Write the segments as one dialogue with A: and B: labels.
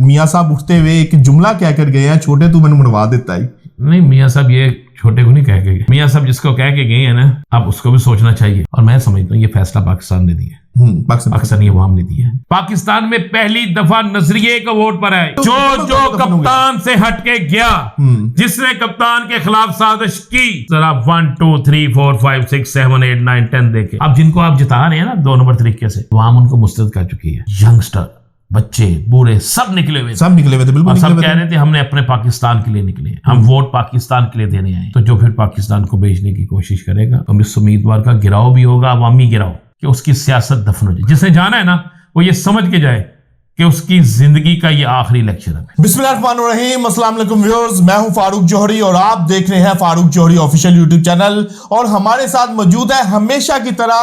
A: मियाँ साहब उठते हुए एक जुमला कह कर गए हैं, छोटे तू मैंने मुड़वा देता ही।
B: नहीं, मियाँ साहब ये छोटे को नहीं कह के गए। मियाँ साहब जिसको कह के गए हैं ना, अब उसको भी सोचना चाहिए। और मैं समझता हूँ ये फैसला पाकिस्तान ने दिया, पाकिस्तानी अवाम ने दिया। पाकिस्तान में पहली दफा नजरिए का वोट पर है। जो कप्तान से हटके गया, जिसने कप्तान के खिलाफ साजिश की, जरा 1 2 3 4 5 6 7 8 9 10 देखे। अब जिनको आप जिता रहे हैं ना 2 नंबर तरीके से, अवाम उनको मुस्तरद कर चुकी है। यंगस्टर, बच्चे, बूढ़े सब निकले हुए थे, बिल्कुल। सब कह रहे थे हमने अपने पाकिस्तान के लिए निकले, हम वोट पाकिस्तान के लिए देने आए। तो जो फिर पाकिस्तान को बेचने की कोशिश करेगा, तो इस उम्मीदवार का गिराव भी होगा, अवामी गिराव, कि उसकी सियासत दफन हो जाए। जिसने जाना है ना, वो ये समझ के जाए कि उसकी जिंदगी का ये आखिरी लेक्चर है।
A: बिस्मिल्लाहिर्रहमानिर्रहीम, अस्सलाम वालेकुम व्यूअर्स, मैं हूं फारूक जौहरी और आप देख रहे हैं Farooq Jauhari official YouTube channel. और हमारे साथ मौजूद है हमेशा की तरह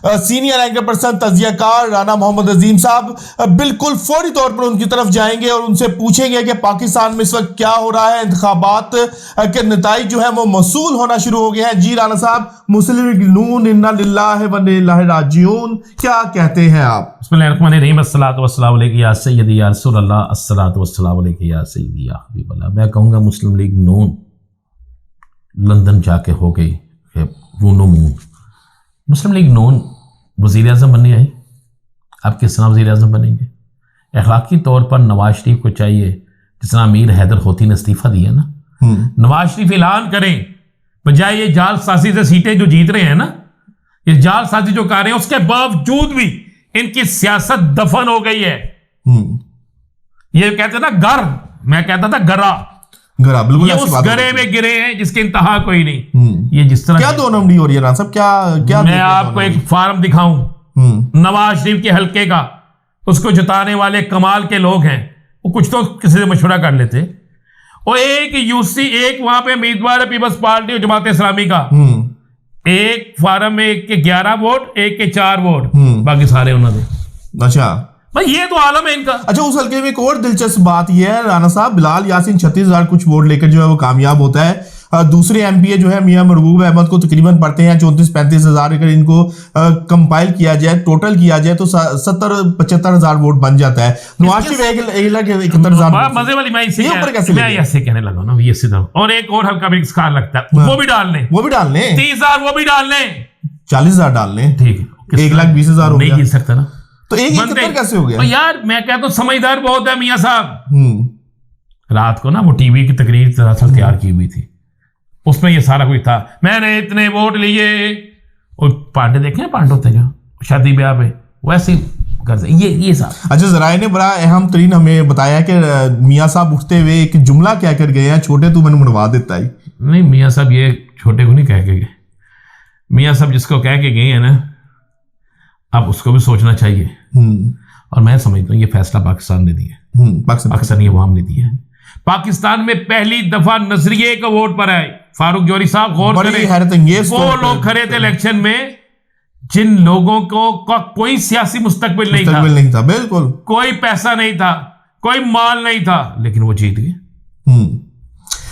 A: सीनियर एंकर पर्सन तजियाकार राना मोहम्मद अजीम साहब। बिल्कुल फौरी तौर पर उनकी तरफ जाएंगे और उनसे पूछेंगे कि पाकिस्तान में इस वक्त क्या हो रहा है, इंतखाबात के नताइज जो है वो मौसूल होना शुरू हो गए हैं। जी राना साहब, मुस्लिम लीग नून इन्ना लिल्लाहि व इन्ना इलैहि राजिऊन, क्या कहते हैं आप?
B: बिस्मिल्लाहिर्रहमानिर्रहीम, अस्सलातु वस्सलामु अलैका या सय्यदी या रसूलल्लाह, अस्सलातु वस्सलामु अलैका या सय्यदी या हबीबल्लाह। मैं कहूँगा मुस्लिम लीग नून लंदन जाके हो गई रूनो मून। मुस्लिम लीग नून वज़ीर आज़म बनने आई। आप किस तरह वज़ीर आज़म बनेंगे? अखलाकी तौर पर नवाज शरीफ को चाहिए, जिस तरह अमीर हैदर होती ने इस्तीफा दिया ना, नवाज शरीफ ऐलान करें, बजाय ये जाल साजी से सीटें जो जीत रहे हैं ना, ये जाल साजी जो कर रहे हैं, उसके बावजूद भी इनकी सियासत दफन हो गई है। ये कहते ना घर, मैं कहता था गरा, बिल्कुल। ये उस गरे में गिरे हैं जिसकी इंतहा कोई नहीं। ये जिस तरह
A: क्या 2 नंबरी हो रही है राना साहब, क्या
B: मैं आपको एक फार्म दिखाऊं नवाज शरीफ के हल्के का, उसको जिताने वाले कमाल के लोग हैं, वो कुछ तो किसी से मशवरा कर लेते। और एक यूसी, एक वहां पे उम्मीदवार है पीपल्स पार्टी और जमात इस्लामी का, एक फार्म में एक के 11 वोट, एक के 4 वोट, बाकी सारे उन्होंने।
A: अच्छा
B: भाई ये तो आलम है इनका।
A: अच्छा, उस हल्के में एक और दिलचस्प बात यह है राना साहब, बिलाल यासीन 36,000 कुछ वोट लेकर जो है वो कामयाब होता है। दूसरे एमपीए जो है मियां महबूब अहमद को तकरीबन पड़ते हैं 34-35,000। अगर इनको कंपाइल किया जाए, टोटल किया जाए, तो 70-75,000 वोट बन जाता है। नवाज शरीफ 1,71,000।
B: मजे वाली मैं ऐसे कहने लगा ना, ये सीधा। और एक और हल्का भी इसका लगता है, वो भी डाल लें 30,000, वो भी डाल लें
A: 40,000 डाल लें, ठीक है, 1,20,000
B: नहीं जीत सकता ना,
A: तो एक कैसे हो गया?
B: तो यार मैं कहता हूँ समझदार बहुत है मियाँ साहब। रात को ना वो टीवी की तकरीर दरअसल तैयार की हुई थी, उसमें ये सारा कुछ था। मैंने इतने वोट लिए, और पांडे देखे हैं, पांडे होते जो शादी ब्याह पे वैसे कर ये साहब।
A: अच्छा, जराए ने बड़ा अहम तरीन हमें बताया कि मियाँ साहब उठते हुए एक जुमला कह कर गए हैं, छोटे तू मैंने मुड़वा देता ही।
B: नहीं, मियाँ साहब ये छोटे को नहीं कह के गए। मियाँ साहब जिसको कह के गए हैं ना, अब उसको भी सोचना चाहिए। और मैं समझता हूँ ये फैसला पाकिस्तान ने दिया, पाकिस्तानी अवाम ने दिया। पाकिस्तान में पहली दफा नजरिए का वोट पर आए। फारूक जौहरी साहब गौर करें, वो लोग खड़े थे इलेक्शन में जिन लोगों को का कोई सियासी मुस्तकबिल नहीं था,
A: बिल्कुल
B: कोई पैसा नहीं था, कोई माल नहीं था, लेकिन वो जीत गए।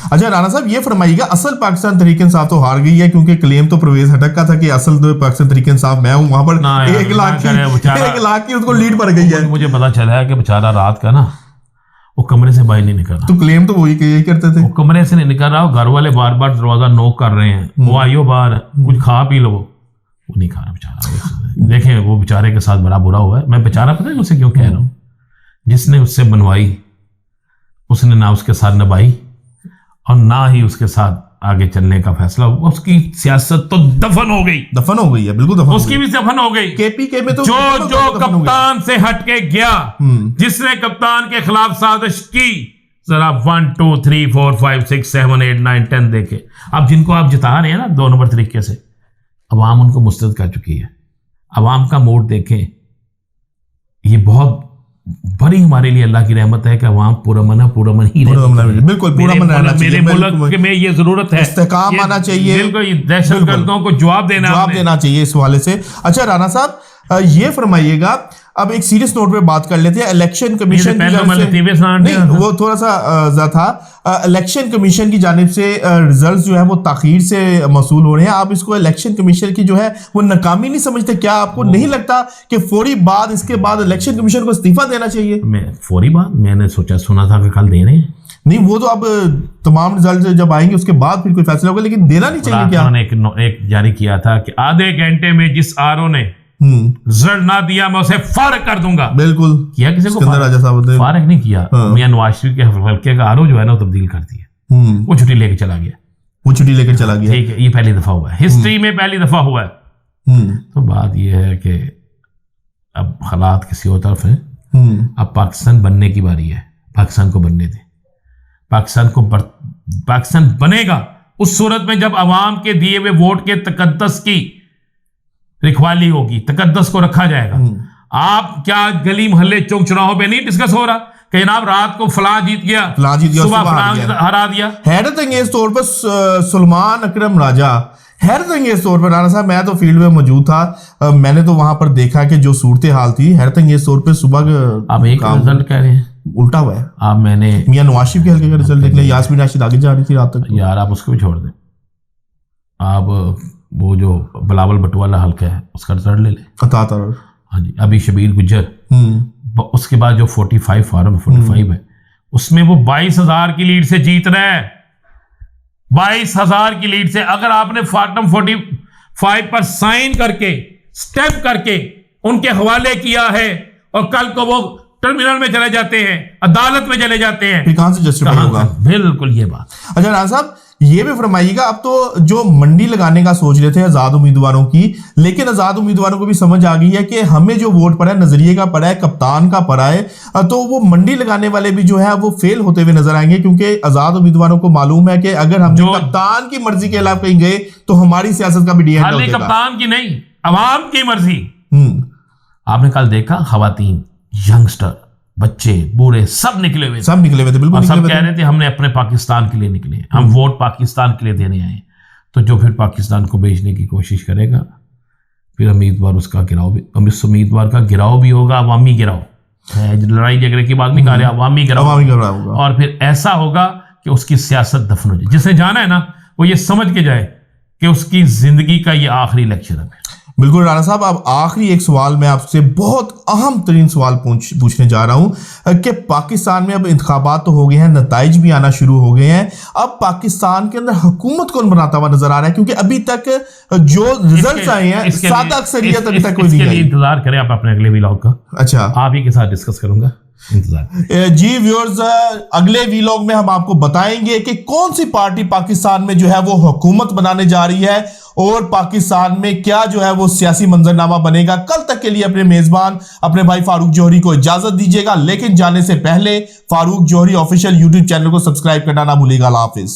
A: अच्छा राना साहब, ये फरमाइएगा, असल पाकिस्तान तहरीक इंसाफ तो हार गई है, क्योंकि क्लेम तो परवेज हटक का था कि असल तो पाकिस्तान तहरीक इंसाफ मैं हूं, वहां पर 1 लाख की उसको लीड पर गई है।
B: मुझे पता चला है कि बेचारा रात का ना वो कमरे से बाहर नहीं निकल रहा।
A: तो क्लेम तो वही करते थे,
B: वो कमरे से नहीं निकल रहा, घर वाले बार बार दरवाजा नॉक कर रहे हैं, वो आइयो बाहर कुछ खा पी लो, वो नहीं खा रहा बेचारा। देखें वो बेचारे के साथ बड़ा बुरा हुआ है। मैं बेचारा पता है उसे क्यों कह रहा हूँ, जिसने उससे बनवाई उसने ना उसके साथ निभाई और ना ही उसके साथ आगे चलने का फैसला। उसकी सियासत तो दफन हो गई है, बिल्कुल दफन, उसकी भी दफन हो गई। केपीके में तो जो कप्तान से हटके गया, जिसने कप्तान के खिलाफ साजिश की, जरा 1 2 3 4 5 6 7 8 9 10 देखे। अब जिनको आप जिता रहे हैं ना 2 नंबर तरीके से, अवाम उनको मुस्तरद कर चुकी है। अवाम का मूड देखें, ये बहुत बड़ी हमारे लिए अल्लाह की रहमत है कि अवाम पुरअमन ही
A: बिल्कुल पुरअमन रहना चाहिए।
B: मेरे मुल्क में ये जरूरत है,
A: इस्तेकाम आना चाहिए,
B: बिल्कुल दहशतगर्दों को जवाब देना
A: चाहिए इस हवाले से। अच्छा राना साहब, ये फरमाइएगा, अब एक सीरियस नोट पे बात कर लेते हैं। इलेक्शन कमीशन की
B: पहले
A: जानिब
B: मैंने
A: से
B: टीवी सुना दिया
A: नहीं,
B: था।
A: वो थोड़ा सा था। इलेक्शन कमीशन की जानिब से रिजल्ट जो है वो ताखीर से मौसूल हो रहे हैं। आप इसको इलेक्शन कमीशन की जो है वो नाकामी नहीं समझते? क्या आपको नहीं लगता कि फौरी बाद इसके बाद इलेक्शन कमीशन को इस्तीफा देना चाहिए?
B: मैं फौरी बात मैंने सुना था कि कल दे रहे हैं।
A: नहीं, वो तो अब तमाम रिजल्ट जब आएंगे उसके बाद फिर कोई फैसला होगा, लेकिन देना नहीं चाहिए क्या?
B: उन्होंने एक जारी किया था कि आधे घंटे में जिस आरओ ने रिजल्ट ना दिया मैं उसे फारिग कर दूंगा।
A: बिल्कुल
B: किया किसी को
A: सिकंदर राजा साहब ने
B: फारिग नहीं किया। मियां नवाज शरीफ के हल्के का आरओ जो है ना वो तब्दील कर दिया। वो छुट्टी लेके चला गया।
A: वो छुट्टी लेकर चला गया।
B: ठीक है, ये पहली दफा हुआ है, हिस्ट्री में पहली दफा हुआ है। तो बात ये है कि अब हालात किसी और तरफ हैं। अब पाकिस्तान बनने की बारी है। पाकिस्तान को बनने दे। पाकिस्तान बनेगा उस सूरत में जब अवाम के दिए हुए वोट के तकद्दस की रिखवाली होगी, तकद्दस को रखा जाएगा। आप क्या गली मोहल्ले चौक चौराहों पे नहीं डिस्कस हो रहा कि जनाब रात को फलां जीत गया, सुबह फलां हरा दिया।
A: हैरत अंगेज तौर पर सुलेमान अकरम राजा, हैरत अंगेज तौर पर राना साहब, मैं तो फील्ड में मौजूद था, मैंने तो वहां पर देखा कि जो सूरत हाल थी हैरत अंगेज तौर पर सुबह
B: आप एक रिजल्ट कह रहे हैं,
A: उल्टा हुआ है।
B: आप मैंने
A: मियां नवाज शरीफ के हल्के का रिजल्ट देख लिया, यास्मीन राशिद आगे जा रही थी रात तक।
B: यार आप उसको भी छोड़ दें, आप वो जो बिलावल भुट्टो वाला हल्का है उसका रिजल्ट ले लें। हाँ जी, अभी शबीर गुज्जर, उसके बाद जो 45 फार्म 45 है उसमें वो 22,000 की लीड से जीत रहे हैं। 22,000 की लीड से अगर आपने फॉर्म 45 पर साइन करके स्टेप करके उनके हवाले किया है और कल को वो टर्मिनल में चले जाते हैं, अदालत में चले जाते हैं,
A: फिर कहां से जस्टिफाई होगा?
B: बिल्कुल ये बात।
A: अच्छा राना साहब, ये भी फरमाइएगा, अब तो जो मंडी लगाने का सोच रहे थे आजाद उम्मीदवारों की, लेकिन आजाद उम्मीदवारों को भी समझ आ गई है कि हमें जो वोट पड़ा है नजरिए का पड़ा है, कप्तान का पड़ा है, तो वो मंडी लगाने वाले भी जो है वो फेल होते हुए नजर आएंगे, क्योंकि आजाद उम्मीदवारों को मालूम है कि अगर हम कप्तान की मर्जी के खिलाफ कहीं गए तो हमारी सियासत का भी डी एंड
B: खाली कप्तान की नहीं, अवाम की मर्जी। आपने कल देखा खवातीन, यंगस्टर, बच्चे, बूढ़े सब निकले हुए थे, बिल्कुल सब कह रहे थे हमने अपने पाकिस्तान के लिए निकले, हम वोट पाकिस्तान के लिए देने आए। तो जो फिर पाकिस्तान को बेचने की कोशिश करेगा फिर उम्मीदवार उसका गिराव भी, उम्मीदवार का गिराव भी होगा, अवामी गिराव, लड़ाई झगड़े की बात नहीं कर रहे, अवामी गिराव होगा। और फिर ऐसा होगा कि उसकी सियासत दफन हो जाए। जिसने जाना है ना वो ये समझ के जाए कि उसकी जिंदगी का ये आखिरी इलेक्शन है।
A: बिल्कुल राना साहब, अब आखिरी एक सवाल मैं आपसे बहुत अहम तरीन सवाल पूछने जा रहा हूं कि पाकिस्तान में अब इंतखाबात तो हो गए हैं, नताइज भी आना शुरू हो गए हैं, अब पाकिस्तान के अंदर हुकूमत कौन बनाता हुआ नजर आ रहा है? क्योंकि अभी तक जो रिजल्ट्स आए हैं सादा अक्सरियत अभी तक कोई नहीं आई।
B: इंतजार करें आप अपने अगले व्लॉग का।
A: अच्छा,
B: आप ही के साथ डिस्कस करूंगा, इंतजार
A: जी व्यूअर्स, अगले वीलॉग में हम आपको बताएंगे कि कौन सी पार्टी पाकिस्तान में जो है वो हुकूमत बनाने जा रही है और पाकिस्तान में क्या जो है वो सियासी मंजरनामा बनेगा। कल तक के लिए अपने मेजबान अपने भाई फारूक जौहरी को इजाजत दीजिएगा, लेकिन जाने से पहले Farooq Jauhari official YouTube channel को सब्सक्राइब करना ना भूलिएगा। अल्लाह हाफिज।